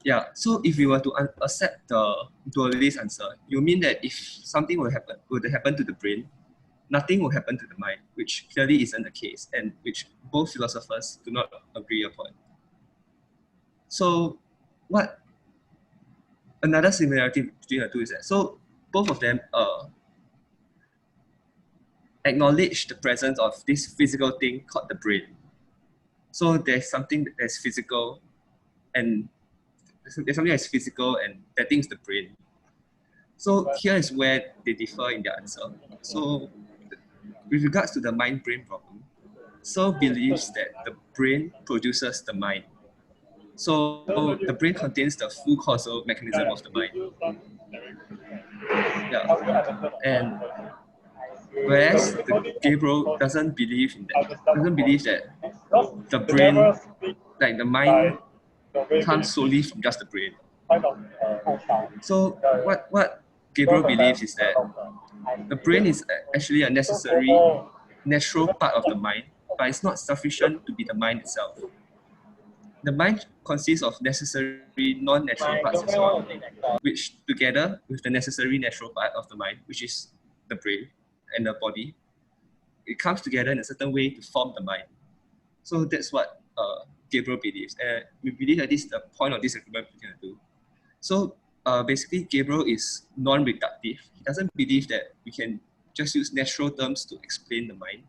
Yeah, so if we were to accept the dualist answer, you mean that if something would happen to the brain, nothing will happen to the mind, which clearly isn't the case, and which both philosophers do not agree upon. So what another similarity between the two is that, so both of them acknowledge the presence of this physical thing called the brain. So there's something that's physical, and there's something that's physical, and that thing is the brain. So here is where they differ in their answer. So with regards to the mind-brain problem, Searle believes that the brain produces the mind. So the brain contains the full causal mechanism of the mind. Yeah. And whereas Gabriel doesn't believe in that, doesn't believe that the brain, like the mind, comes solely from just the brain. So what Gabriel believes is that the brain is actually a necessary, natural part of the mind, but it's not sufficient to be the mind itself. The mind consists of necessary non-natural parts as well, which together with the necessary natural part of the mind, which is the brain and the body, it comes together in a certain way to form the mind. So that's what Gabriel believes. And we believe that this is the point of disagreement between the two. So basically, Gabriel is non-reductive. He doesn't believe that we can just use natural terms to explain the mind.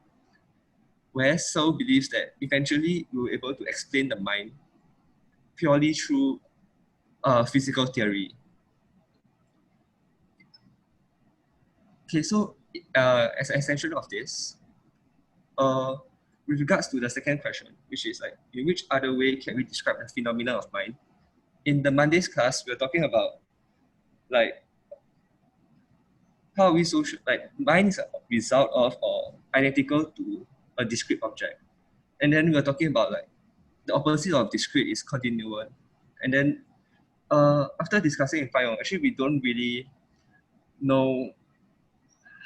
Whereas Searle believes that eventually we will be able to explain the mind purely through physical theory. Okay, so as an extension of this, with regards to the second question, which is like, in which other way can we describe the phenomena of mind? In the Monday's class, we are talking about like how are we social, like mind is a result of or identical to a discrete object. And then we are talking about like the opposite of discrete is continuum. And then after discussing in Payong, actually we don't really know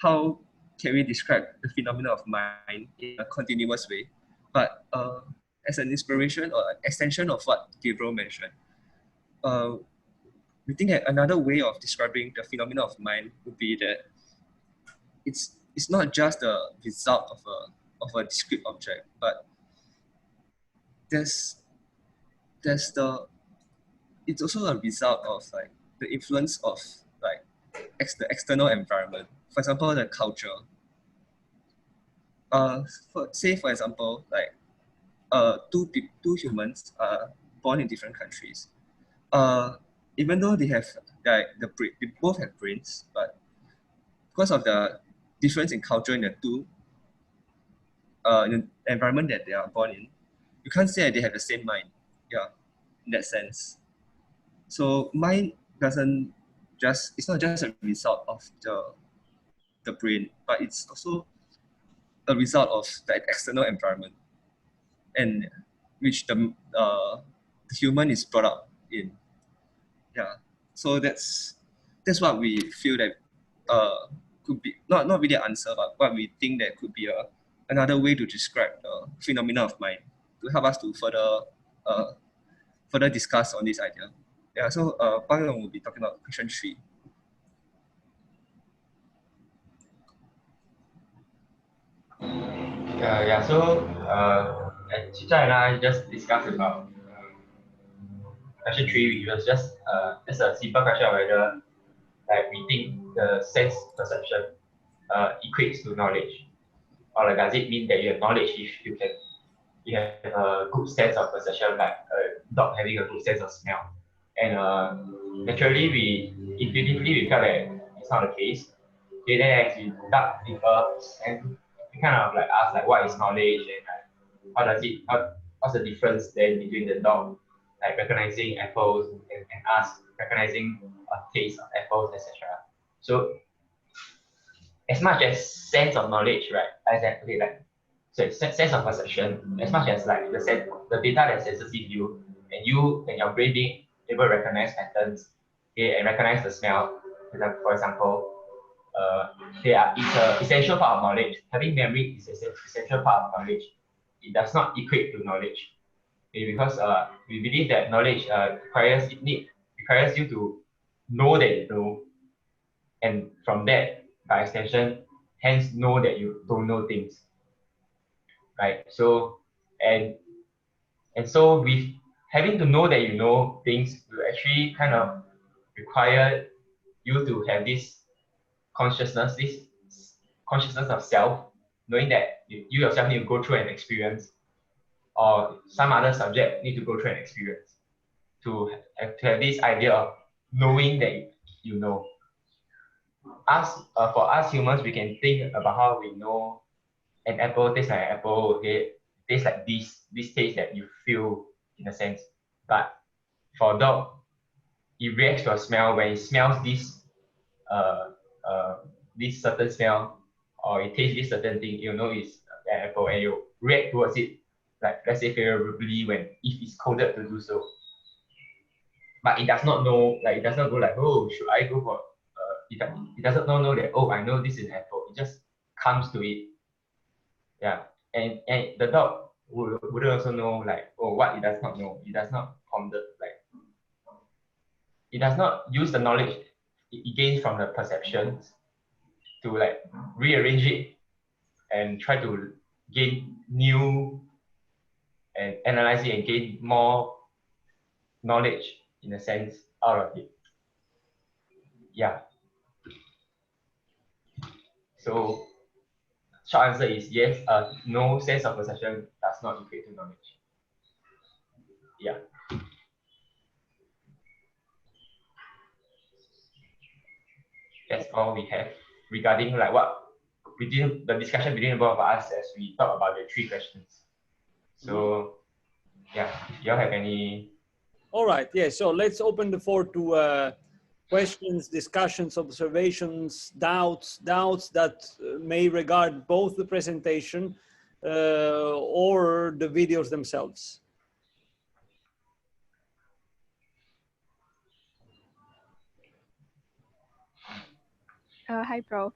how can we describe the phenomena of mind in a continuous way. But as an inspiration or an extension of what Gabriel mentioned, we think that another way of describing the phenomena of mind would be that it's not just the result of a discrete object, but there's the it's also a result of like the influence of like the external environment. For example, the culture. For example, like two humans are born in different countries. Even though they have like they both have brains, but because of the difference in culture in the two in the environment that they are born in, you can't say that they have the same mind. Yeah, in that sense. So mind doesn't just it's not just a result of the brain, but it's also a result of the external environment, and which the human is brought up in. Yeah. So that's what we feel that could be not really an answer, but what we think that could be another way to describe the phenomena of mind to help us to further discuss on this idea. Yeah. So Pang Yong will be talking about question 3. So Chicha and I just discussed about question 3. It was just a simple question of whether like we think the sense perception equates to knowledge, or like does it mean that you have knowledge if you have a good sense of perception, like a dog having a good sense of smell? And naturally, intuitively we felt that it's not the case. Okay, then as we dug deeper and we kind of like ask like what is knowledge, and what's the difference then between the dog like recognizing apples and us recognizing a taste of apples, etc. So as much as sense of knowledge, right? Okay, like so sense of perception, as much as like the data that senses you and your brain being able to recognize patterns, okay, and recognize the smell. For example, they are it's an essential part of knowledge. Having memory is an essential part of knowledge. It does not equate to knowledge. because we believe that knowledge requires you to know that you know, and from that, by extension, hence know that you don't know things, right? So and so with having to know that you know things will actually kind of require you to have this consciousness of self, knowing that you yourself need to go through an experience, or some other subject need to go through an experience to have this idea of knowing that you know. For us humans, we can think about how we know an apple tastes like an apple, okay, tastes like this taste that you feel in a sense. But for a dog, it reacts to a smell. When it smells uh, uh, this certain smell, or it tastes this certain thing, you know it's an apple, and you react towards it, like let's say favorably when if it's coded to do so. But it does not know, like it does not go like, oh, should I go for it doesn't know that, oh, I know this is an apple. It just comes to it. Yeah. And the dog would also know like, oh, what it does not know. It does not ponder, like it does not use the knowledge it gains from the perceptions to like rearrange it and try to gain new and analyze it and gain more knowledge in a sense out of it. Yeah. So short answer is yes, no sense of perception does not equate to knowledge. Yeah. That's all we have regarding like what between the discussion between the both of us as we talk about the three questions. So yeah, if you all have any. All right, yeah, so let's open the floor to questions, discussions, observations, doubts that may regard both the presentation or the videos themselves. Hi, Prof.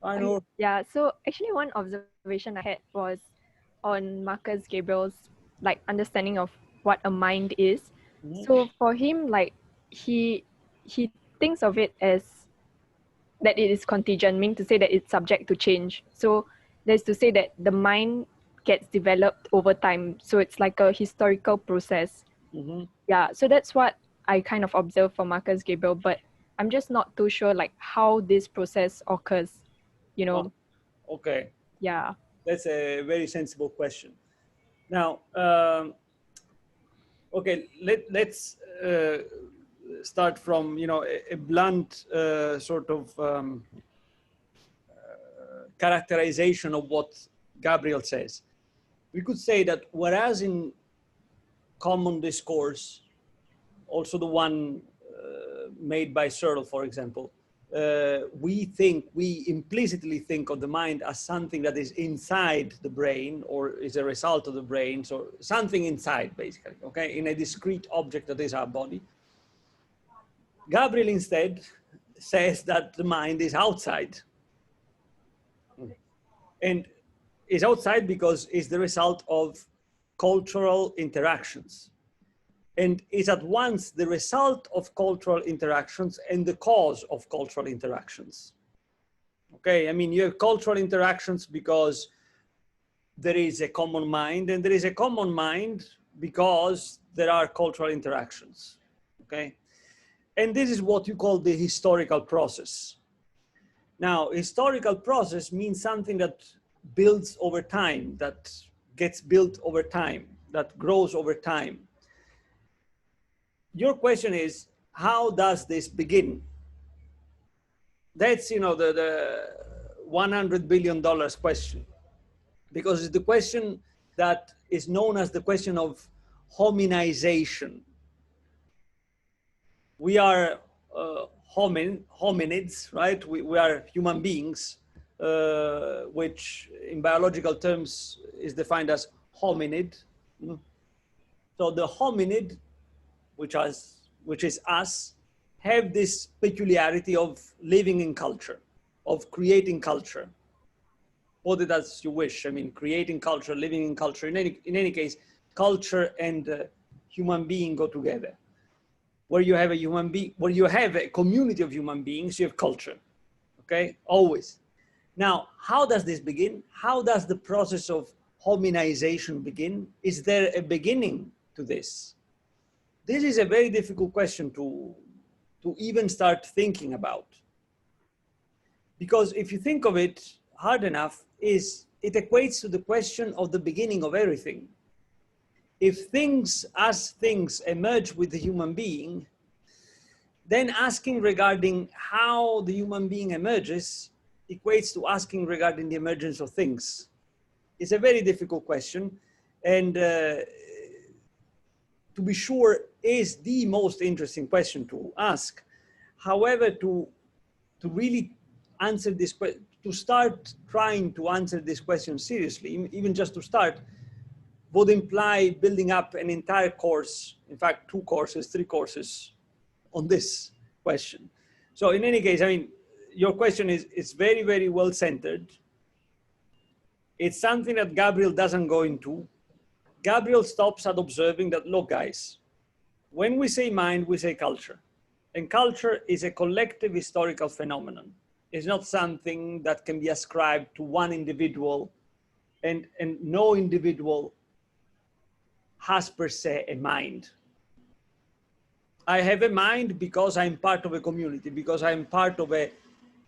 I know. Yeah, so actually one observation I had was on Marcus Gabriel's like understanding of what a mind is. So for him, like he thinks of it as that it is contingent, meaning to say that it's subject to change. So there's to say that the mind gets developed over time. So it's like a historical process. Yeah, so that's what I kind of observed for Marcus Gabriel, but I'm just not too sure like how this process occurs, you know. Okay. Yeah. That's a very sensible question. Now, okay, let's start from, you know, a blunt sort of characterization of what Gabriel says. We could say that whereas in common discourse, also the one made by Searle, for example, we implicitly think of the mind as something that is inside the brain or is a result of the brain, so something inside basically, okay, in a discrete object that is our body. Gabriel instead says that the mind is outside. And is outside because it's the result of cultural interactions. And is at once the result of cultural interactions and the cause of cultural interactions. Okay, I mean, you have cultural interactions because there is a common mind, and there is a common mind because there are cultural interactions, okay? And this is what you call the historical process. Now, historical process means something that builds over time, that gets built over time, that grows over time. Your question is, how does this begin? That's, you know, the $100 billion question, because it's the question that is known as the question of hominization. We are hominids, right? We are human beings, which in biological terms is defined as hominid. So the hominid, which is us, have this peculiarity of living in culture, of creating culture. Put it as you wish. I mean, creating culture, living in culture. In any case, culture and human being go together. Where you have a human being, where you have a community of human beings, you have culture, okay? Always. Now, how does this begin? How does the process of hominization begin? Is there a beginning to this? This is a very difficult question to even start thinking about. Because if you think of it hard enough, it equates to the question of the beginning of everything. If things as things emerge with the human being, then asking regarding how the human being emerges equates to asking regarding the emergence of things. It's a very difficult question, and to be sure is the most interesting question to ask. However, to really answer this question, to start trying to answer this question seriously, even just to start, would imply building up an entire course, in fact, 2 courses, 3 courses on this question. So in any case, I mean, your question is very, very well centered. It's something that Gabriel doesn't go into. Gabriel stops at observing that, look, guys, when we say mind, we say culture. And culture is a collective historical phenomenon. It's not something that can be ascribed to one individual, and no individual has per se a mind. I have a mind because I'm part of a community, because I'm part of a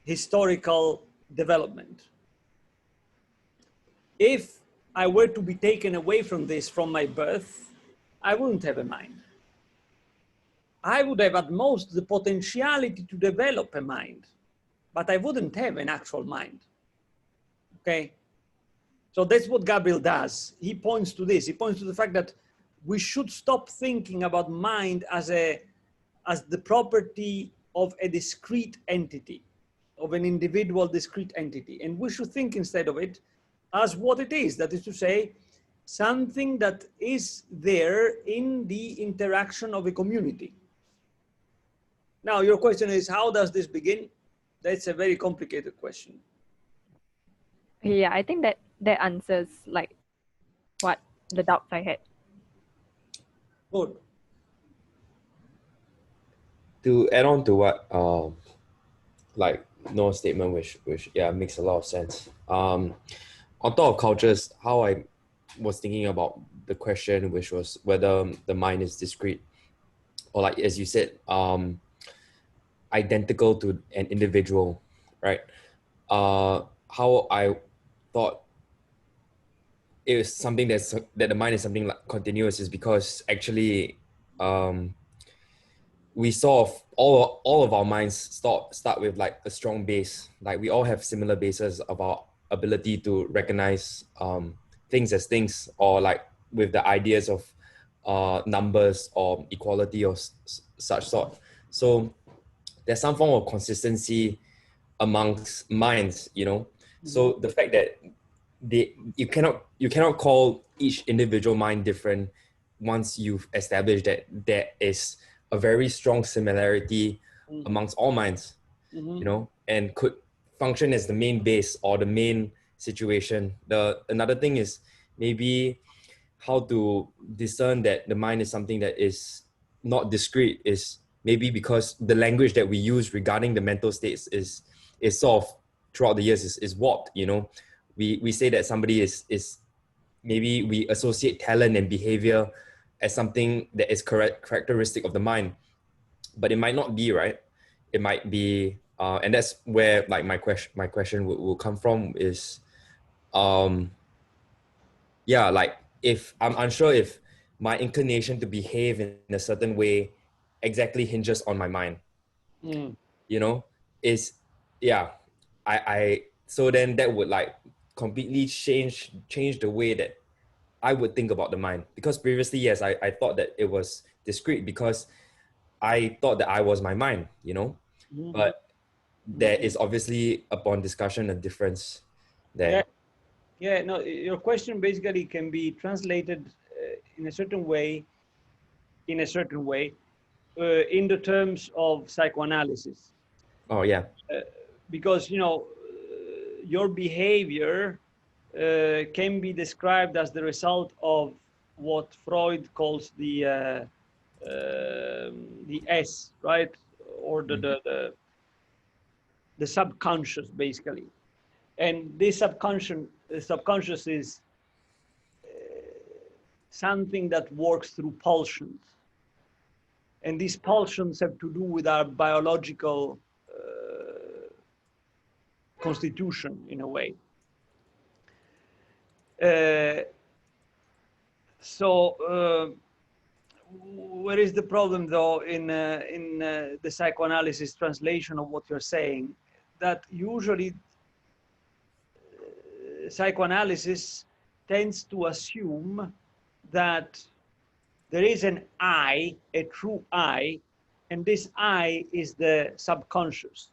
historical development. If I were to be taken away from this from my birth, I wouldn't have a mind. I would have at most the potentiality to develop a mind, but I wouldn't have an actual mind. Okay? So that's what Gabriel does. He points to this. He points to the fact that we should stop thinking about mind as the property of a discrete entity, of an individual discrete entity. And we should think instead of it as what it is. That is to say, something that is there in the interaction of a community. Now, your question is, how does this begin? That's a very complicated question. Yeah, I think that answers like what the doubts I had. Good. To add on to what like Noah's statement, which yeah makes a lot of sense. On top of cultures, how I was thinking about the question, which was whether the mind is discrete, or like as you said, identical to an individual, right? How I thought it was something that the mind is something like continuous is because actually we saw all of our minds start with like a strong base. Like we all have similar bases of our ability to recognize things as things, or like with the ideas of numbers or equality or such sort. So there's some form of consistency amongst minds, you know. Mm-hmm. So the fact that you cannot call each individual mind different once you've established that there is a very strong similarity amongst all minds, you know, and could function as the main base or the main situation. Another thing is maybe how to discern that the mind is something that is not discrete is maybe because the language that we use regarding the mental states is sort of throughout the years is warped, you know. We say that somebody is maybe we associate talent and behavior as something that is characteristic of the mind, but it might not be, right? It might be, and that's where like my question will come from is, yeah, like if I'm unsure if my inclination to behave in a certain way exactly hinges on my mind, you know, so then that would like completely change the way that I would think about the mind. Because previously, yes, I thought that it was discrete because I thought that I was my mind, you know, but there is obviously upon discussion a difference there. Yeah, no, your question basically can be translated in a certain way, in the terms of psychoanalysis. Oh, yeah. Because, you know, your behavior can be described as the result of what Freud calls the S, right? Or the subconscious, basically. And this subconscious is something that works through pulsions. And these pulsions have to do with our biological constitution, in a way. Where is the problem, though, in the psychoanalysis translation of what you're saying? That usually psychoanalysis tends to assume that there is an I, a true I, and this I is the subconscious,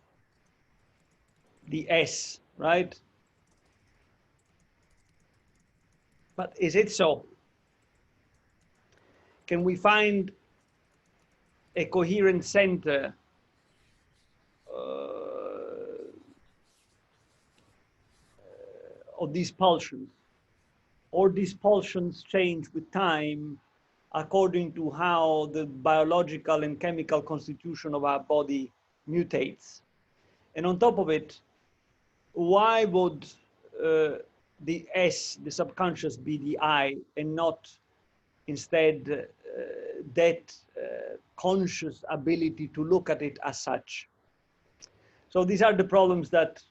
the S, right? But is it so? Can we find a coherent center of these pulsions? Or these pulsions change with time according to how the biological and chemical constitution of our body mutates? And on top of it, why would the S, the subconscious, be the I, and not instead that conscious ability to look at it as such? So these are the problems that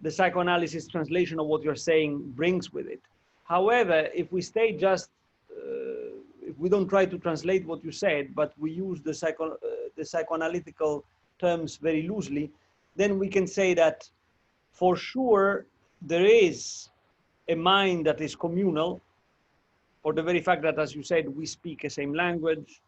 the psychoanalysis translation of what you're saying brings with it. However, if we stay just, if we don't try to translate what you said, but we use the psychoanalytical terms very loosely, then we can say that for sure there is a mind that is communal, for the very fact that, as you said, we speak a same language.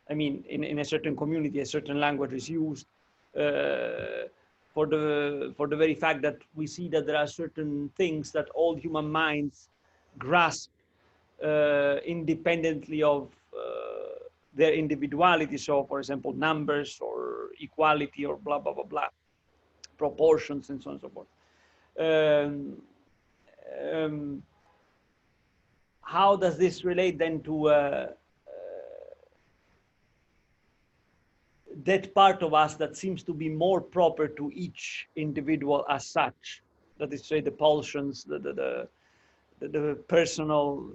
I mean, in a certain community, a certain language is used. For the very fact that we see that there are certain things that all human minds grasp independently of their individuality. So, for example, numbers or equality or blah, blah, blah, blah, proportions and so on and so forth. How does this relate then to that part of us that seems to be more proper to each individual as such? That is to say, the pulsions, the personal,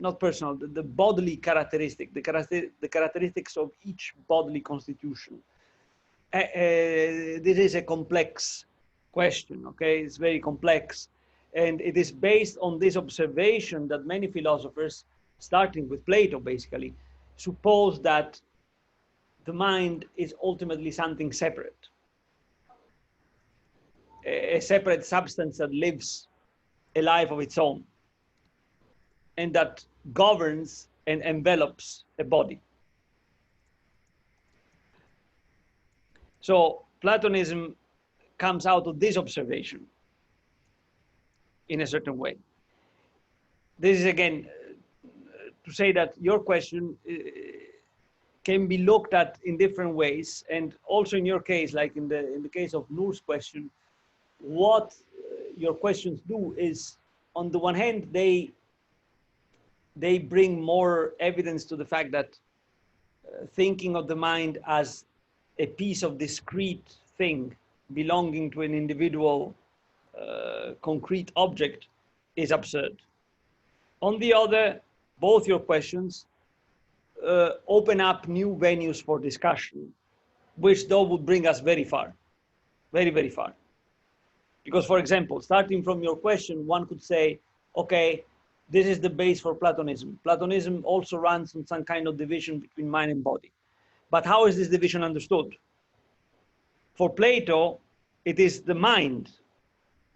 not personal, the bodily characteristic, the characteristics of each bodily constitution. This is a complex question, okay? It's very complex. And it is based on this observation that many philosophers, starting with Plato basically, suppose that the mind is ultimately something separate, a separate substance that lives a life of its own, and that governs and envelops a body. So Platonism comes out of this observation in a certain way. This is again to say that your question can be looked at in different ways, and also in your case, like in the case of Noor's question, what your questions do is, on the one hand, they bring more evidence to the fact that thinking of the mind as a piece of discrete thing belonging to an individual concrete object is absurd. On the other, both your questions open up new venues for discussion, which though would bring us very far, very, very far. Because, for example, starting from your question, one could say, okay, this is the base for Platonism. Platonism also runs on some kind of division between mind and body. But how is this division understood? For Plato, it is the mind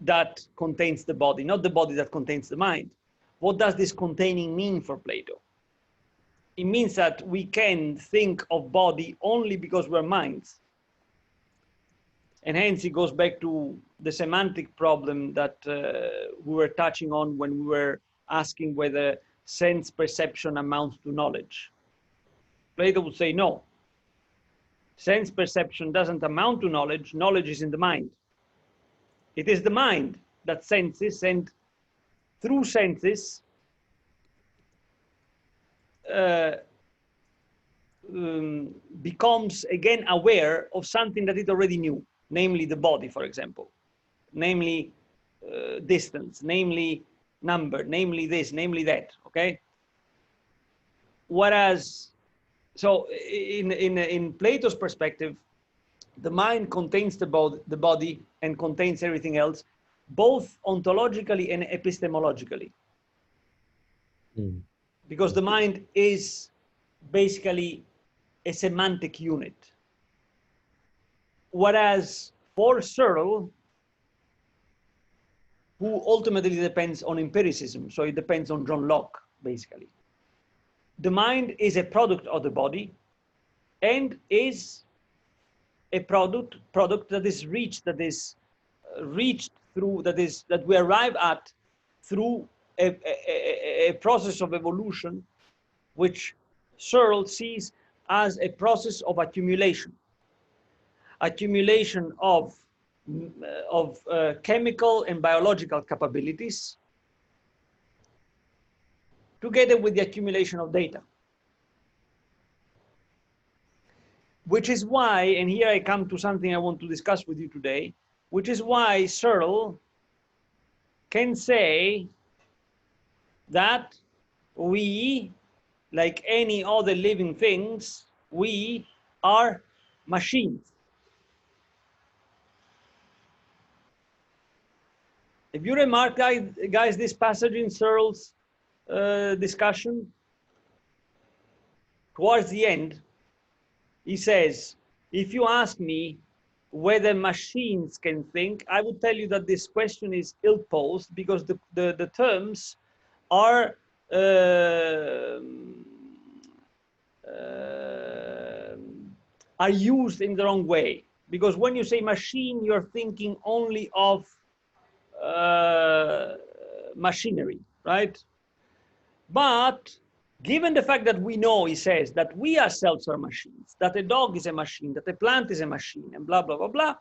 that contains the body, not the body that contains the mind. What does this containing mean for Plato? It means that we can think of body only because we're minds. And hence it goes back to the semantic problem that we were touching on when we were asking whether sense perception amounts to knowledge. Plato would say no. Sense perception doesn't amount to knowledge. Knowledge is in the mind. It is the mind that senses, and through senses, becomes again aware of something that it already knew, namely the body, for example, namely distance, namely number, namely this, namely that, okay? Whereas, so in Plato's perspective, the mind contains the body and contains everything else, both ontologically and epistemologically. Mm. Because the mind is basically a semantic unit. Whereas for Searle, who ultimately depends on empiricism, so it depends on John Locke, basically, the mind is a product of the body and is a product that is reached through, that we arrive at through a process of evolution, which Searle sees as a process of accumulation of chemical and biological capabilities, together with the accumulation of data. Which is why, and here I come to something I want to discuss with you today, which is why Searle can say that we, like any other living things, we are machines. If you remark, guys, this passage in Searle's discussion, towards the end, he says, if you ask me whether machines can think, I would tell you that this question is ill-posed, because the terms are used in the wrong way. Because when you say machine, you're thinking only of machinery, right? But given the fact that we know, he says, that we ourselves are machines, that a dog is a machine, that a plant is a machine, and blah, blah, blah, blah,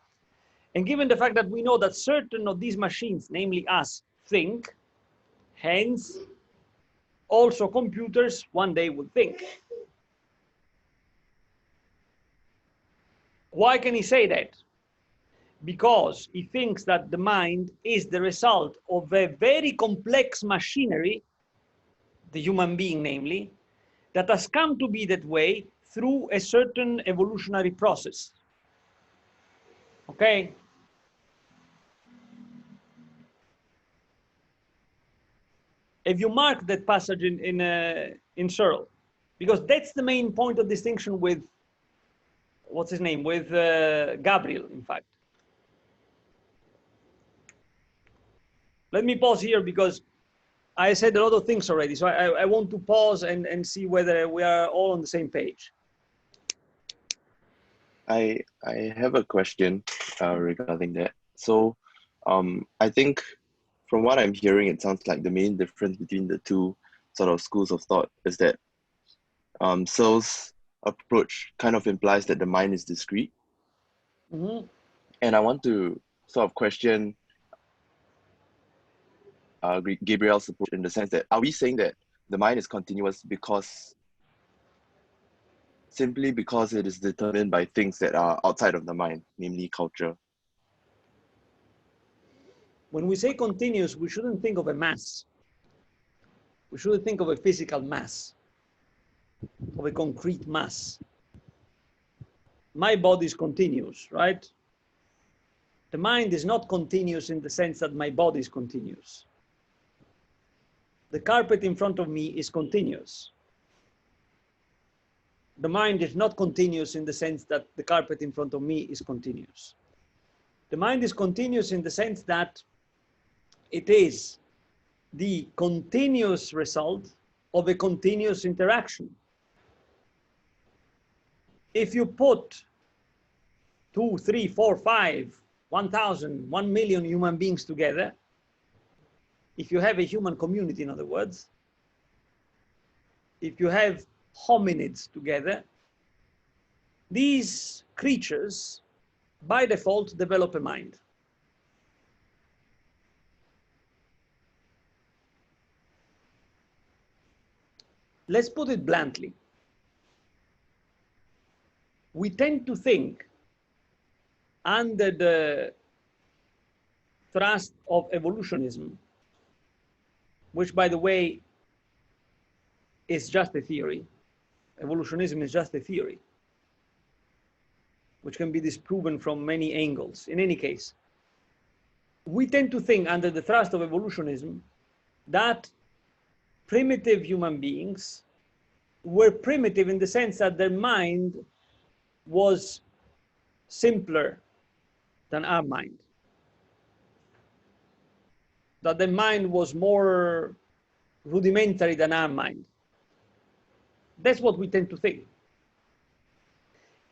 and given the fact that we know that certain of these machines, namely us, think, hence, also computers one day will think. Why can he say that? Because he thinks that the mind is the result of a very complex machinery, the human being namely, that has come to be that way through a certain evolutionary process. Okay? If you mark that passage in Searle, because that's the main point of distinction with, what's his name, with Gabriel, in fact. Let me pause here because I said a lot of things already, so I want to pause and see whether we are all on the same page. I have a question regarding that. So I think from what I'm hearing, it sounds like the main difference between the two sort of schools of thought is that Searle's approach kind of implies that the mind is discrete. Mm-hmm. And I want to sort of question Gabriel's approach in the sense that, are we saying that the mind is continuous simply because it is determined by things that are outside of the mind, namely culture? When we say continuous, we shouldn't think of a mass. We shouldn't think of a physical mass, of a concrete mass. My body is continuous, right? The mind is not continuous in the sense that my body is continuous. The carpet in front of me is continuous. The mind is not continuous in the sense that the carpet in front of me is continuous. The mind is continuous in the sense that it is the continuous result of a continuous interaction. If you put 2, 3, 4, 5, 1,000, 1 million human beings together, if you have a human community, in other words, if you have hominids together, these creatures by default develop a mind. let's put it bluntly. We tend to think under the thrust of evolutionism, which, by the way, is just a theory. Evolutionism is just a theory, which can be disproven from many angles. In any case, we tend to think under the thrust of evolutionism that primitive human beings were primitive in the sense that their mind was simpler than our mind, that the mind was more rudimentary than our mind. That's what we tend to think.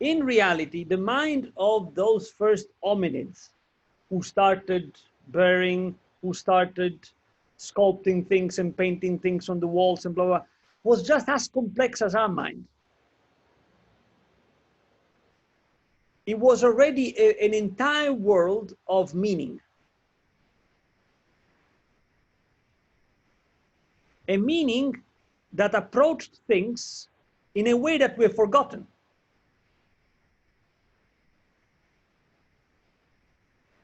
In reality, the mind of those first hominids who started burying, who started sculpting things and painting things on the walls and blah, blah, was just as complex as our mind. It was already an entire world of meaning. A meaning that approached things in a way that we've forgotten.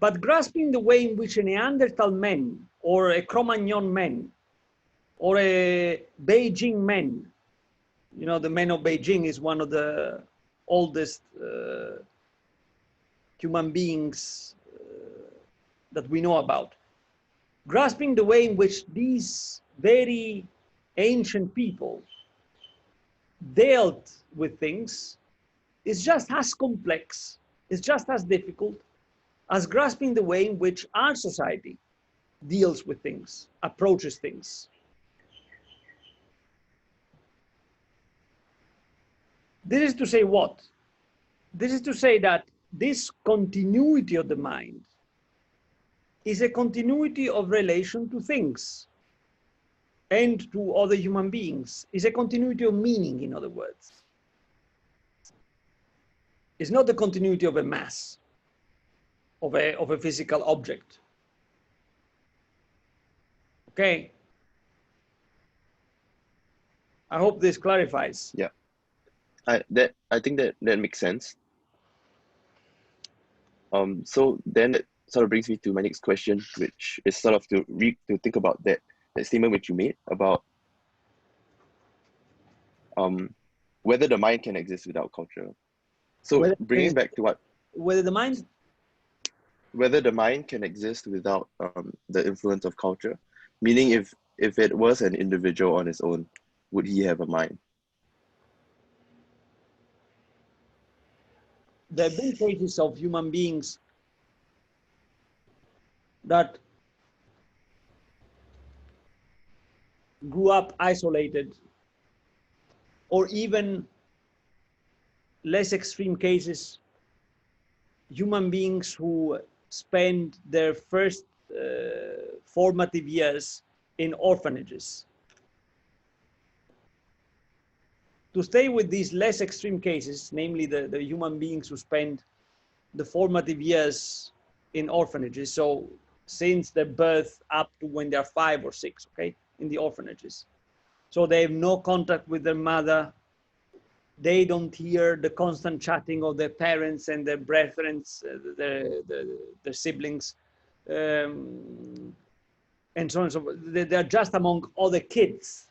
But grasping the way in which a Neanderthal man, or a Cro-Magnon man, or a Beijing man, you know, the man of Beijing is one of the oldest human beings that we know about. Grasping the way in which these very ancient people dealt with things is just as complex, is just as difficult as grasping the way in which our society deals with things, approaches things. This is to say what? This is to say that this continuity of the mind is a continuity of relation to things and to other human beings, is a continuity of meaning, in other words. It's not the continuity of a mass, of a physical object. Okay? I hope this clarifies. Yeah. I think that makes sense. So then it sort of brings me to my next question, which is sort of to think about that statement which you made about whether the mind can exist without culture. So bringing back to whether the mind can exist without the influence of culture, meaning if it was an individual on his own, would he have a mind? There have been cases of human beings that grew up isolated, or even less extreme cases, human beings who spend their first formative years in orphanages. To stay with these less extreme cases, namely the human beings who spend the formative years in orphanages, so since their birth up to when they're 5 or 6, okay, in the orphanages. So they have no contact with their mother. They don't hear the constant chatting of their parents and their brethren, their siblings, and so on and so forth. They're just among other kids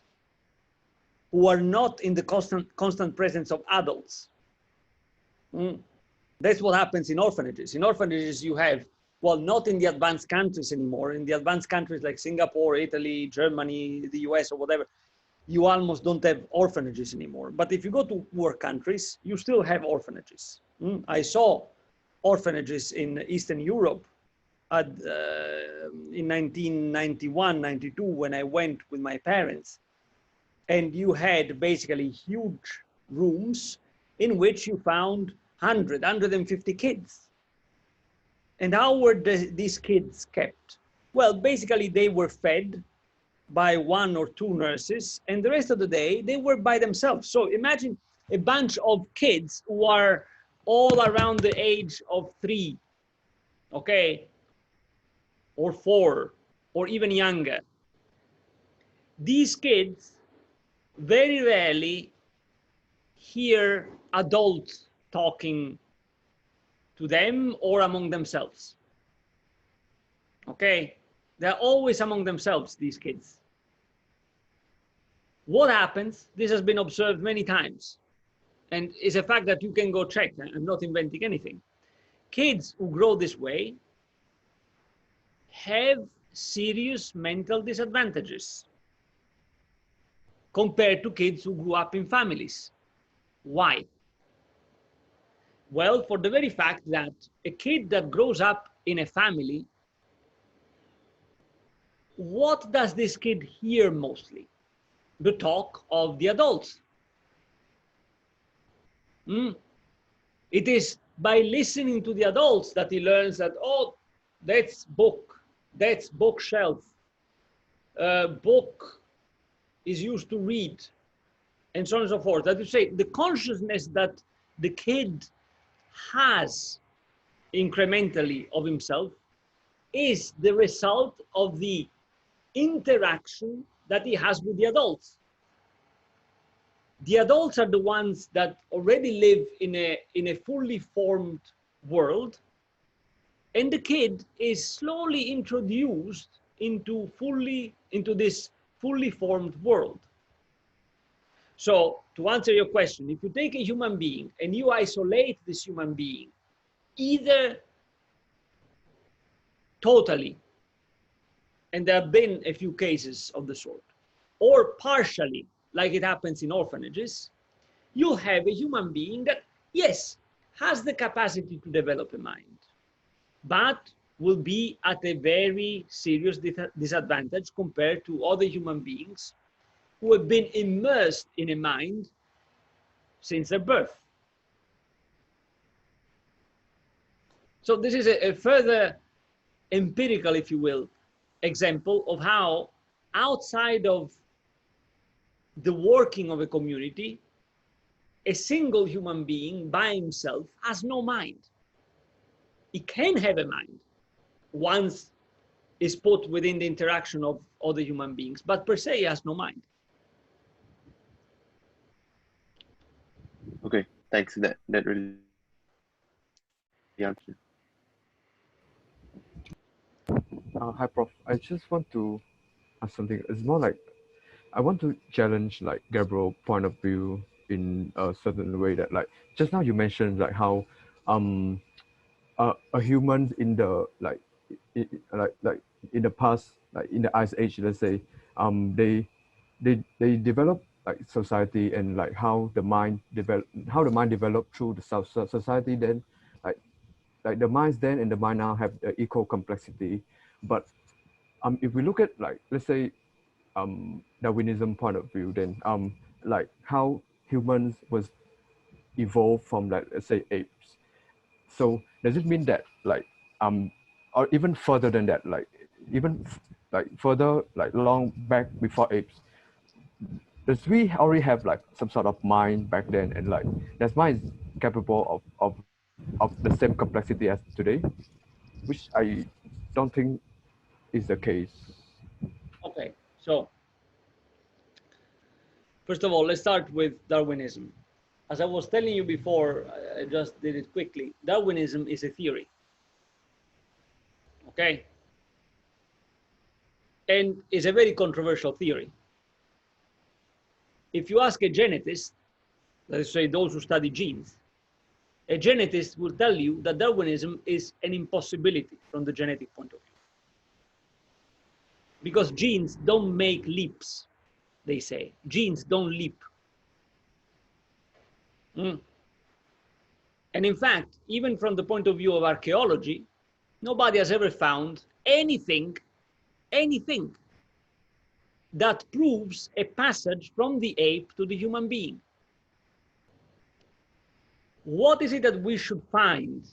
who are not in the constant presence of adults. That's what happens in orphanages. In orphanages, you have, well, not in the advanced countries anymore. In the advanced countries like Singapore, Italy, Germany, the US, or whatever, you almost don't have orphanages anymore. But if you go to poor countries, you still have orphanages. I saw orphanages in Eastern Europe in 1991, 92, when I went with my parents. And you had basically huge rooms in which you found 150 kids. And how were these kids kept? Well, basically they were fed by 1 or 2 nurses, and the rest of the day they were by themselves. So imagine a bunch of kids who are all around the age of 3, okay, or 4, or even younger. These kids very rarely hear adults talking to them or among themselves. Okay? They're always among themselves, these kids. What happens? This has been observed many times, and is a fact that you can go check. I'm not inventing anything. Kids who grow this way have serious mental disadvantages compared to kids who grew up in families. Why? Well, for the very fact that a kid that grows up in a family, what does this kid hear mostly? The talk of the adults. It is by listening to the adults that he learns that, oh, that's book, that's bookshelf, book is used to read, and so on and so forth. That you say, the consciousness that the kid has incrementally of himself is the result of the interaction that he has with the adults. The adults are the ones that already live in a fully formed world, and the kid is slowly introduced into this fully formed world. So to answer your question, if you take a human being and you isolate this human being, either totally, and there have been a few cases of the sort, or partially, like it happens in orphanages, you have a human being that, yes, has the capacity to develop a mind, but will be at a very serious disadvantage compared to other human beings who have been immersed in a mind since their birth. So this is a further empirical, if you will, example of how outside of the working of a community, a single human being by himself has no mind. He can have a mind once is put within the interaction of other human beings, but per se he has no mind. Okay, thanks. That really answered. Hi, Prof. I just want to ask something. It's more like I want to challenge like Gabriel's point of view in a certain way that like just now you mentioned like how a human in the like in the past, like in the ice age, let's say, they develop like society, and like how the mind developed through the society, then like the minds then and the mind now have equal complexity. But if we look at like, let's say, Darwinism point of view, then like how humans was evolved from, like, let's say, apes. So does it mean that like or even further than that, like even like further, like long back before apes, does we already have like some sort of mind back then, and like that mind is capable of the same complexity as today, which I don't think is the case. Okay, so first of all, let's start with Darwinism. As I was telling you before, I just did it quickly. Darwinism is a theory. Okay? And it's a very controversial theory. If you ask a genetist, let's say those who study genes, a genetist will tell you that Darwinism is an impossibility from the genetic point of view. Because genes don't make leaps, they say. Genes don't leap. And in fact, even from the point of view of archaeology, nobody has ever found anything that proves a passage from the ape to the human being. What is it that we should find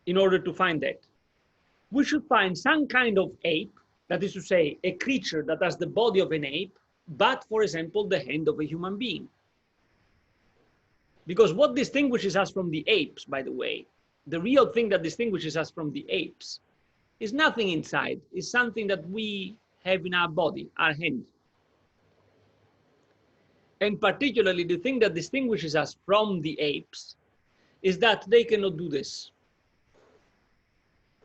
in order to find that? We should find some kind of ape, that is to say, a creature that has the body of an ape, but, for example, the hand of a human being. Because what distinguishes us from the apes, by the way, the real thing that distinguishes us from the apes is nothing inside, it's something that we have in our body, our hand. And particularly the thing that distinguishes us from the apes is that they cannot do this.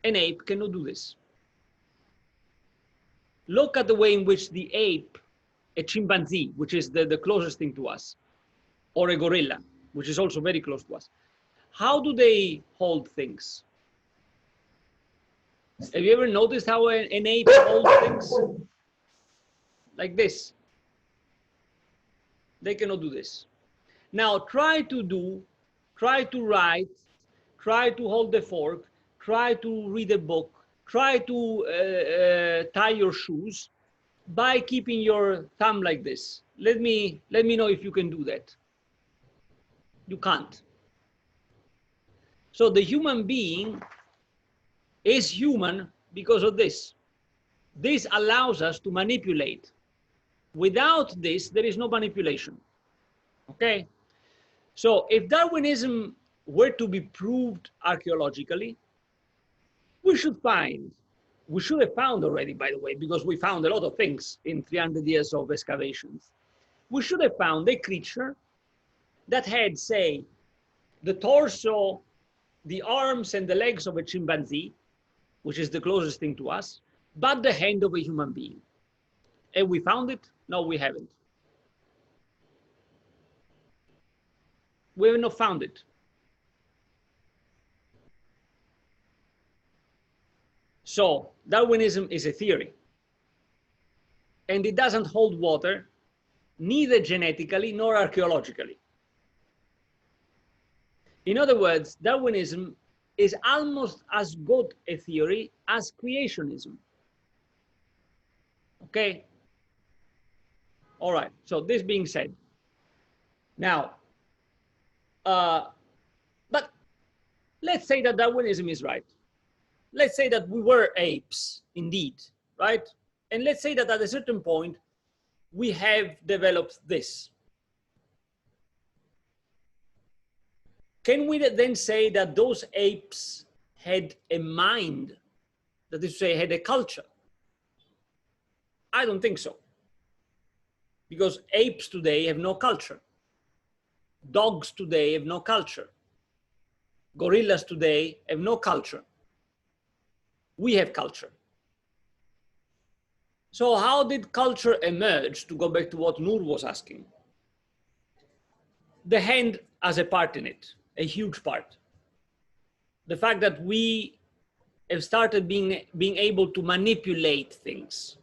An ape cannot do this. Look at the way in which the ape, a chimpanzee, which is the closest thing to us, or a gorilla, which is also very close to us. How do they hold things? Have you ever noticed how an ape holds things? Like this. They cannot do this. Now try to write, try to hold the fork, try to read a book, try to tie your shoes by keeping your thumb like this. Let me know if you can do that. You can't. So the human being is human because of this. This allows us to manipulate. Without this, there is no manipulation. Okay? So if Darwinism were to be proved archaeologically, we should have found already, by the way, because we found a lot of things in 300 years of excavations. We should have found a creature that had, say, the torso, the arms and the legs of a chimpanzee, which is the closest thing to us, but the hand of a human being. Have we found it? No, we haven't. We have not found it. So Darwinism is a theory, and it doesn't hold water, neither genetically nor archaeologically. In other words, Darwinism is almost as good a theory as creationism. Okay? All right, so this being said, now, but let's say that Darwinism is right. Let's say that we were apes, indeed, right? And let's say that at a certain point, we have developed this. Can we then say that those apes had a mind, that is to say, had a culture? I don't think so. Because apes today have no culture. Dogs today have no culture. Gorillas today have no culture. We have culture. So how did culture emerge, to go back to what Noor was asking? The hand has a part in it, a huge part. The fact that we have started being able to manipulate things,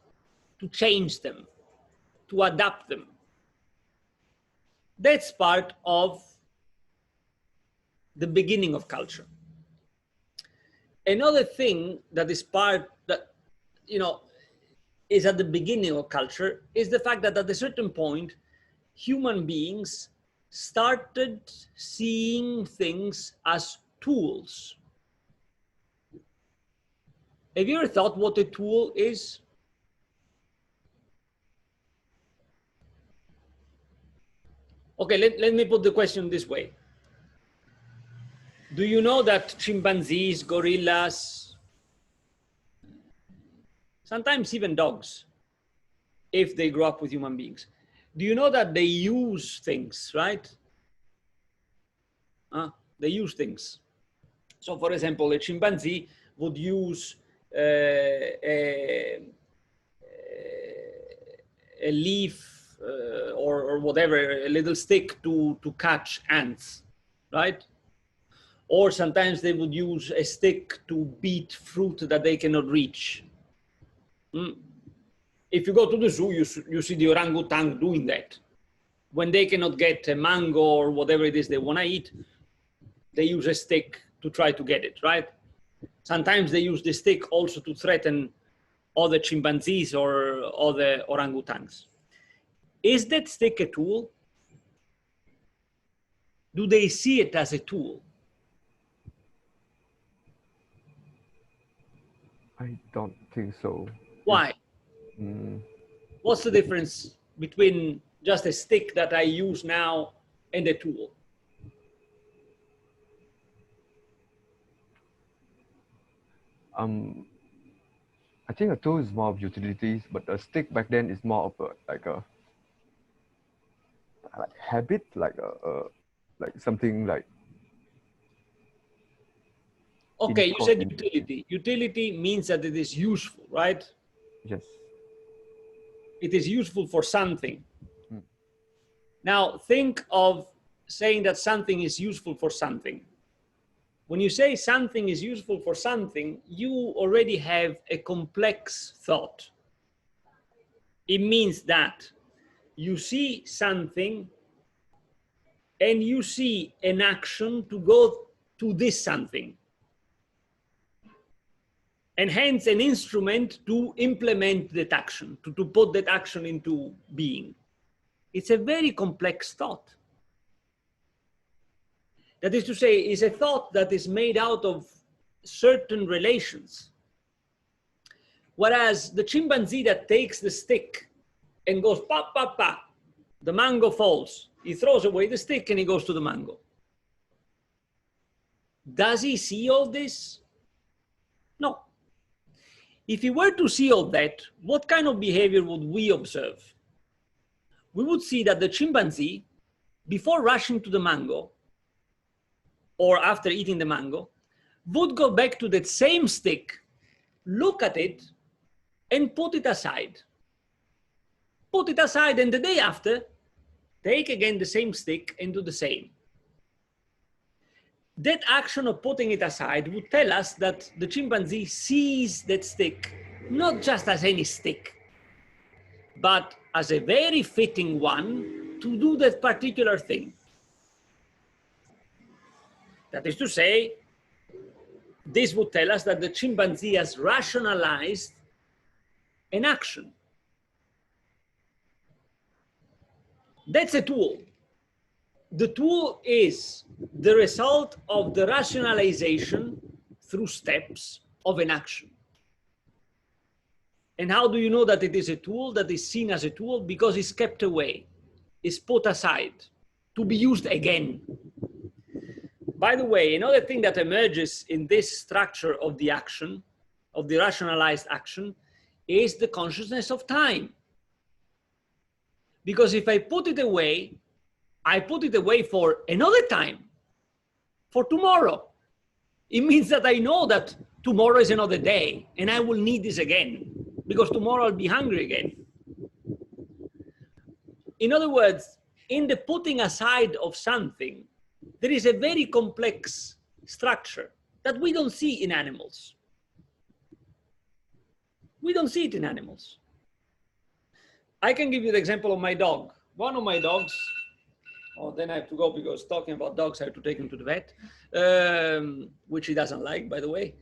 to change them, to adapt them. That's part of the beginning of culture. Another thing that is part that, is at the beginning of culture is the fact that at a certain point, human beings started seeing things as tools. Have you ever thought what a tool is? Okay, let me put the question this way. Do you know that chimpanzees, gorillas, sometimes even dogs, if they grow up with human beings, do you know that they use things, right? They use things. So for example, a chimpanzee would use a leaf or whatever, a little stick to catch ants, right? Or sometimes they would use a stick to beat fruit that they cannot reach. If you go to the zoo, you see the orangutan doing that. When they cannot get a mango or whatever it is they want to eat, they use a stick to try to get it, right? Sometimes they use the stick also to threaten other chimpanzees or other orangutans. Is that stick a tool? Do they see it as a tool? I don't think so. Why? What's the difference between just a stick that I use now and a tool? I think a tool is more of utilities, but a stick back then is more of like habit, like something like. Okay, you input said in- utility. Utility means that it is useful, right? Yes. It is useful for something. Mm. Now, think of saying that something is useful for something. When you say something is useful for something, you already have a complex thought. It means that you see something and you see an action to go to this something, and hence an instrument to implement that action, to put that action into being. It's a very complex thought. That is to say, it's a thought that is made out of certain relations. Whereas the chimpanzee that takes the stick and goes, pa, pa, pa, the mango falls. He throws away the stick and he goes to the mango. Does he see all this? No. If he were to see all that, what kind of behavior would we observe? We would see that the chimpanzee, before rushing to the mango, or after eating the mango, would go back to that same stick, look at it, and put it aside. Put it aside, and the day after, take again the same stick and do the same. That action of putting it aside would tell us that the chimpanzee sees that stick not just as any stick, but as a very fitting one to do that particular thing. That is to say, this would tell us that the chimpanzee has rationalized an action. That's a tool. The tool is the result of the rationalization through steps of an action. And how do you know that it is a tool, that is seen as a tool? Because it's kept away, it's put aside to be used again. By the way, another thing that emerges in this structure of the action, of the rationalized action, is the consciousness of time. Because if I put it away for another time, for tomorrow. It means that I know that tomorrow is another day and I will need this again because tomorrow I'll be hungry again. In other words, in the putting aside of something, there is a very complex structure that we don't see in animals. We don't see it in animals. I can give you the example of my dog. One of my dogs, oh, then I have to go because talking about dogs, I have to take him to the vet, which he doesn't like, by the way.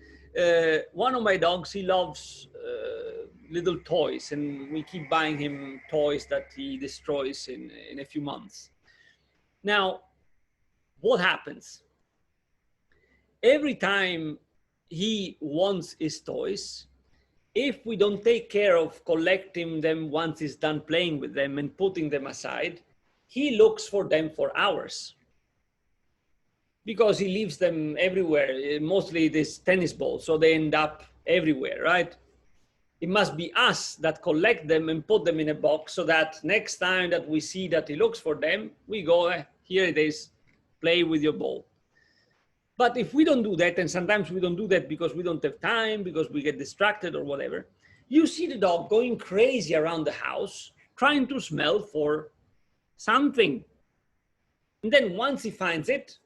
One of my dogs, he loves little toys, and we keep buying him toys that he destroys in a few months. Now, what happens? Every time he wants his toys, if we don't take care of collecting them once he's done playing with them and putting them aside, he looks for them for hours because he leaves them everywhere. Mostly this tennis ball, so they end up everywhere, right? It must be us that collect them and put them in a box so that next time that we see that he looks for them, we go, here it is, play with your ball. But if we don't do that, and sometimes we don't do that because we don't have time, because we get distracted or whatever, you see the dog going crazy around the house, trying to smell for something. And then once he finds it,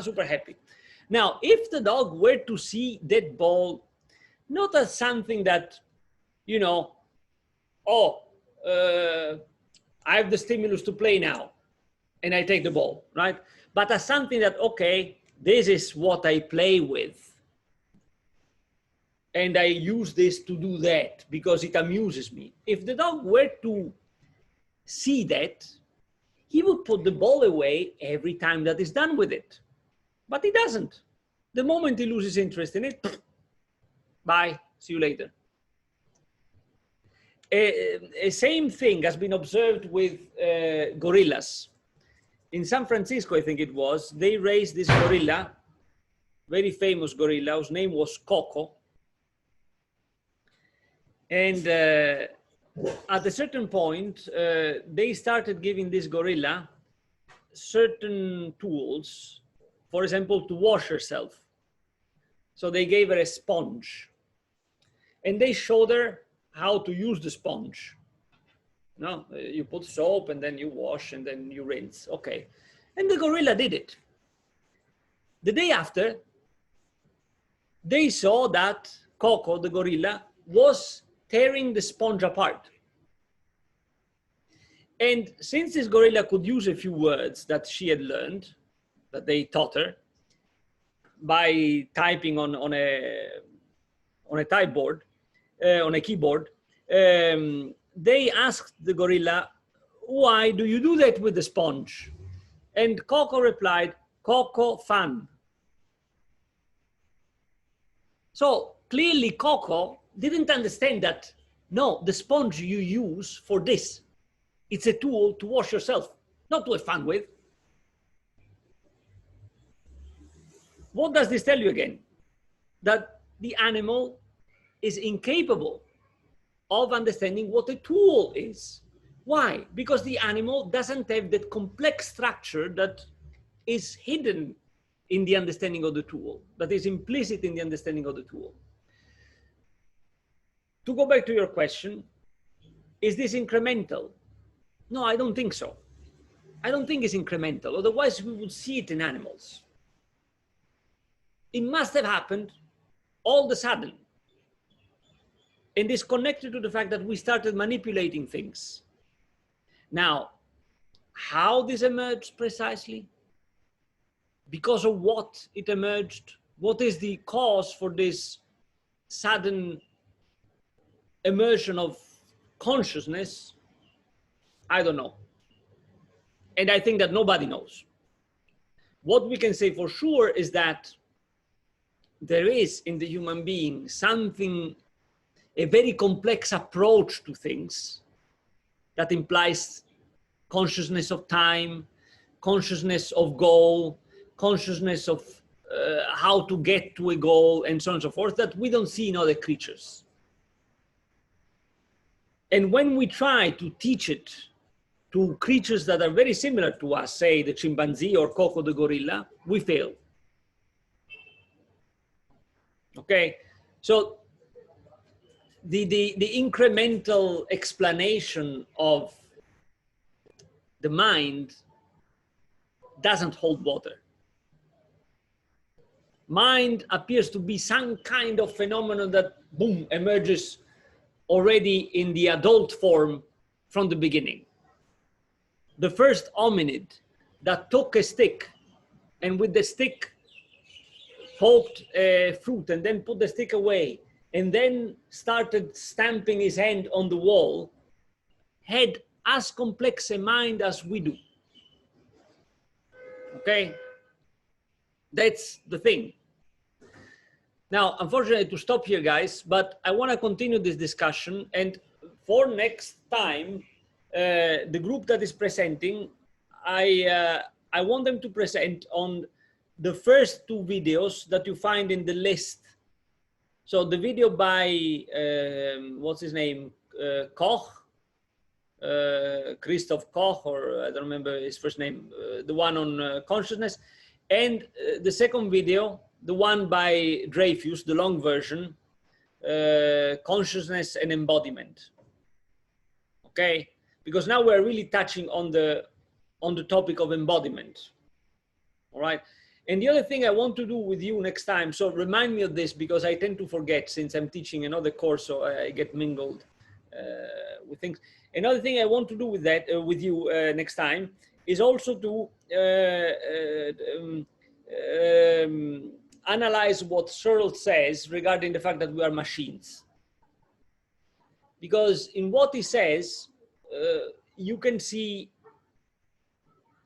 super happy. Now, if the dog were to see that ball, not as something that, you know, I have the stimulus to play now, and I take the ball, right? But as something that, okay, this is what I play with. And I use this to do that because it amuses me. If the dog were to see that, he would put the ball away every time that he's done with it. But he doesn't. The moment he loses interest in it, bye, see you later. A same thing has been observed with gorillas. In San Francisco, I think it was, they raised this gorilla, very famous gorilla, whose name was Coco. And at a certain point, they started giving this gorilla certain tools, for example, to wash herself. So they gave her a sponge and they showed her how to use the sponge. No, you put soap and then you wash and then you rinse. Okay. And the gorilla did it. The day after, they saw that Coco, the gorilla, was tearing the sponge apart. And since this gorilla could use a few words that she had learned, that they taught her, by typing on a typeboard, on a keyboard, they asked the gorilla, why do you do that with the sponge? And Coco replied, Coco fun. So clearly Coco didn't understand that, no, the sponge you use for this, it's a tool to wash yourself, not to have fun with. What does this tell you again? That the animal is incapable of understanding what a tool is. Why? Because the animal doesn't have that complex structure that is hidden in the understanding of the tool, that is implicit in the understanding of the tool. To go back to your question, is this incremental? No, I don't think so. I don't think it's incremental, otherwise we would see it in animals. It must have happened all of a sudden. And it's connected to the fact that we started manipulating things. Now, how this emerged precisely? Because of what it emerged? What is the cause for this sudden immersion of consciousness? I don't know. And I think that nobody knows. What we can say for sure is that there is in the human being something, a very complex approach to things that implies consciousness of time, consciousness of goal, consciousness of how to get to a goal, and so on and so forth, that we don't see in other creatures. And when we try to teach it to creatures that are very similar to us, say the chimpanzee or Coco the gorilla, we fail. Okay, so the incremental explanation of the mind doesn't hold water. Mind appears to be some kind of phenomenon that, boom, emerges already in the adult form from the beginning. The first hominid that took a stick and with the stick poked a fruit and then put the stick away and then started stamping his hand on the wall had as complex a mind as we do. Okay? That's the thing. Now, unfortunately, to stop here, guys, but I want to continue this discussion. And for next time, the group that is presenting, I want them to present on the first two videos that you find in the list. So the video by, what's his name, Koch, Christoph Koch, or I don't remember his first name, the one on consciousness, and the second video, the one by Dreyfus, the long version, consciousness and embodiment. Okay, because now we're really touching on the topic of embodiment. All right. And the other thing I want to do with you next time, so remind me of this because I tend to forget since I'm teaching another course, so I get mingled with things. Another thing I want to do with that, with you next time, is also to analyze what Searle says regarding the fact that we are machines. Because in what he says, you can see,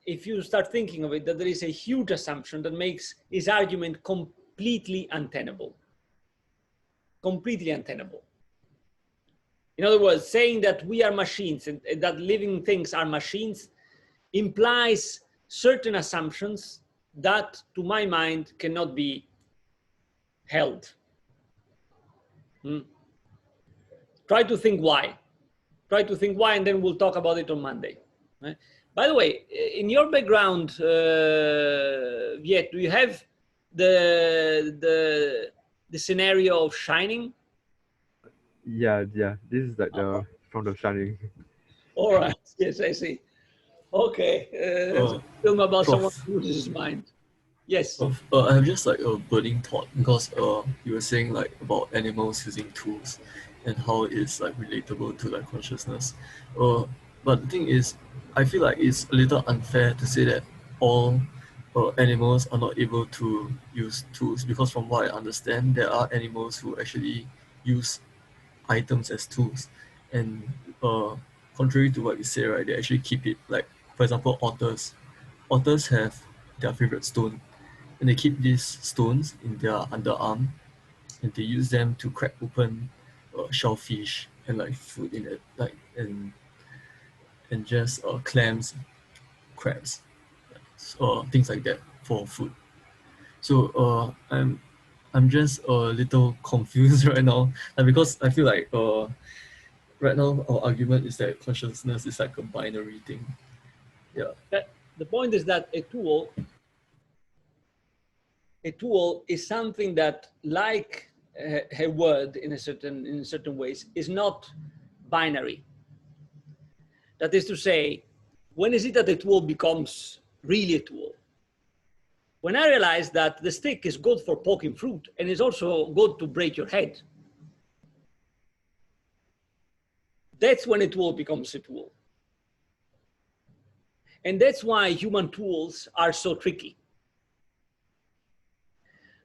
if you start thinking of it, that there is a huge assumption that makes his argument completely untenable. Completely untenable. In other words, saying that we are machines and that living things are machines implies certain assumptions that, to my mind, cannot be held. Try to think why. Try to think why, and then we'll talk about it on Monday. Right? By the way, in your background, Viet, do you have the scenario of Shining? Yeah. This is like the from the Shining. All right. Yes, I see. Okay. It's a film about someone Prof. who loses his mind. Yes. I have just like a burning thought because you were saying like about animals using tools and how it's like relatable to like consciousness. But the thing is, I feel like it's a little unfair to say that all animals are not able to use tools, because from what I understand, there are animals who actually use items as tools, and contrary to what you say, right, they actually keep it. Like, for example, otters have their favorite stone, and they keep these stones in their underarm, and they use them to crack open shellfish and like food in it, like and just clams, crabs, things like that for food. So I'm just a little confused right now, because I feel like right now our argument is that consciousness is like a binary thing. Yeah. The point is that a tool is something that, like a word in certain ways, is not binary. That is to say, when is it that a tool becomes really a tool? When I realize that the stick is good for poking fruit and is also good to break your head, that's when a tool becomes a tool. And that's why human tools are so tricky.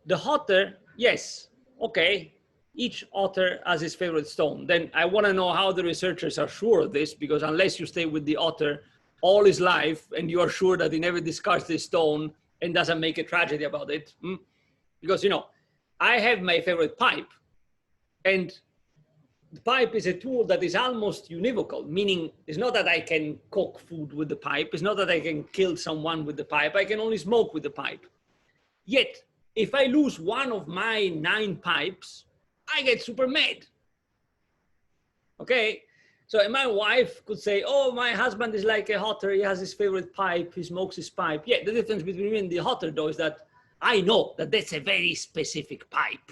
The otter, yes, okay, each otter has his favorite stone. Then I want to know how the researchers are sure of this, because unless you stay with the otter all his life and you are sure that he never discards this stone and doesn't make a tragedy about it, because, you know, I have my favorite pipe, and the pipe is a tool that is almost univocal, meaning it's not that I can cook food with the pipe, it's not that I can kill someone with the pipe, I can only smoke with the pipe. Yet, if I lose one of my 9 pipes, I get super mad. Okay? So my wife could say, oh, my husband is like a otter, he has his favorite pipe, he smokes his pipe. Yeah, the difference between me and the otter, though, is that I know that that's a very specific pipe.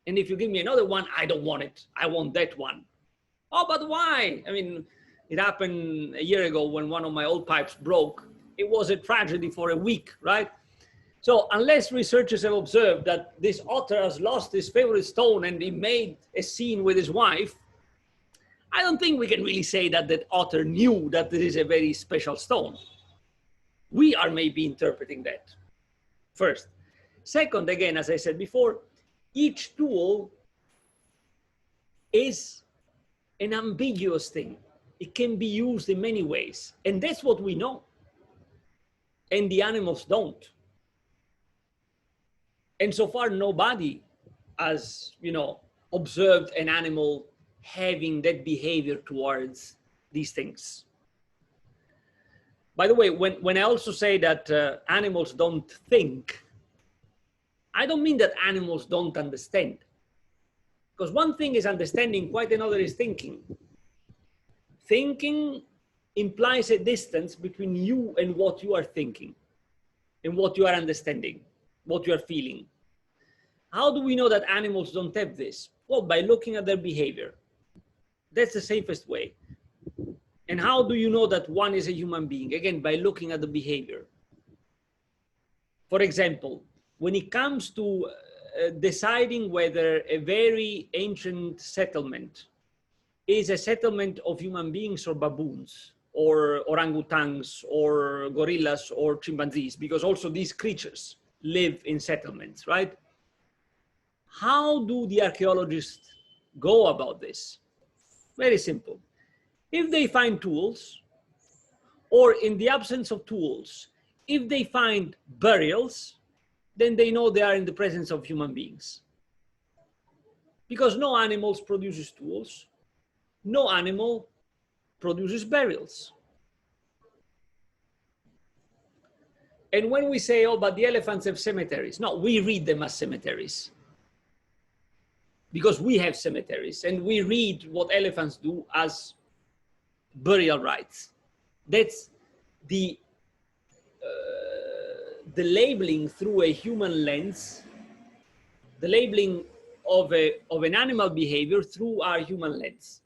And if you give me another one, I don't want it. I want that one. Oh, but why? I mean, it happened a year ago when one of my old pipes broke. It was a tragedy for a week, right? So unless researchers have observed that this otter has lost his favorite stone and he made a scene with his wife, I don't think we can really say that that otter knew that this is a very special stone. We are maybe interpreting that, first. Second, again, as I said before, each tool is an ambiguous thing. It can be used in many ways. And that's what we know. And the animals don't. And so far, nobody has, you know, observed an animal having that behavior towards these things. By the way, when I also say that animals don't think, I don't mean that animals don't understand. Because one thing is understanding, quite another is thinking. Thinking implies a distance between you and what you are thinking, and what you are understanding, what you are feeling. How do we know that animals don't have this? Well, by looking at their behavior. That's the safest way. And how do you know that one is a human being? Again, by looking at the behavior. For example, when it comes to deciding whether a very ancient settlement is a settlement of human beings or baboons or orangutans or gorillas or chimpanzees, because also these creatures live in settlements, right? How do the archaeologists go about this? Very simple. If they find tools, or in the absence of tools, if they find burials, then they know they are in the presence of human beings. Because no animal produces tools, no animal produces burials. And when we say, oh, but the elephants have cemeteries, no, we read them as cemeteries. Because we have cemeteries and we read what elephants do as burial rites. That's the labeling through a human lens, the labeling of an animal behavior through our human lens.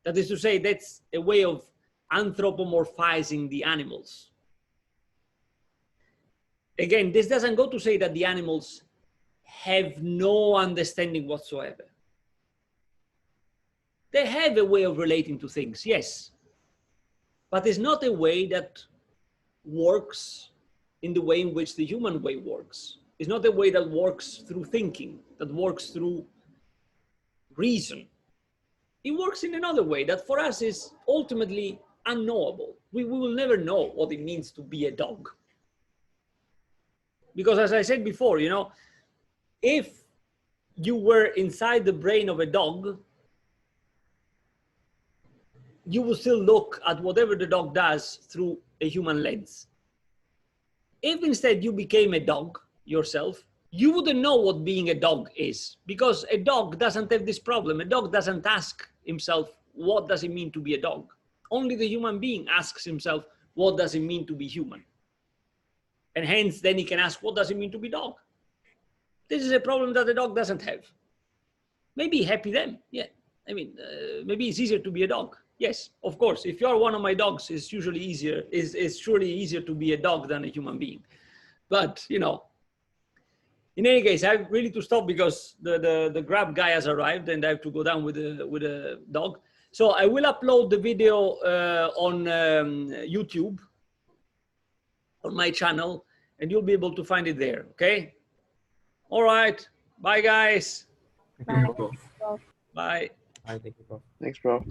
That is to say, that's a way of anthropomorphizing the animals. Again, this doesn't go to say that the animals have no understanding whatsoever. They have a way of relating to things, yes, but it's not a way that works in the way in which the human way works. It's not a way that works through thinking, that works through reason. It works in another way that for us is ultimately unknowable. We will never know what it means to be a dog. Because as I said before, you know, if you were inside the brain of a dog, you will still look at whatever the dog does through a human lens. If instead you became a dog yourself, you wouldn't know what being a dog is, because a dog doesn't have this problem. A dog doesn't ask himself, what does it mean to be a dog? Only the human being asks himself, what does it mean to be human? And hence, then he can ask, what does it mean to be dog? This is a problem that the dog doesn't have. Maybe happy them, yeah. I mean, maybe it's easier to be a dog. Yes, of course. If you're one of my dogs, it's usually easier. It's surely easier to be a dog than a human being. But you know, in any case, I have really to stop because the Grab guy has arrived and I have to go down with a dog. So I will upload the video on YouTube, on my channel, and you'll be able to find it there. Okay. All right. Bye, guys. Thank you, Prof. Bye. I think, Prof. Thanks, bro.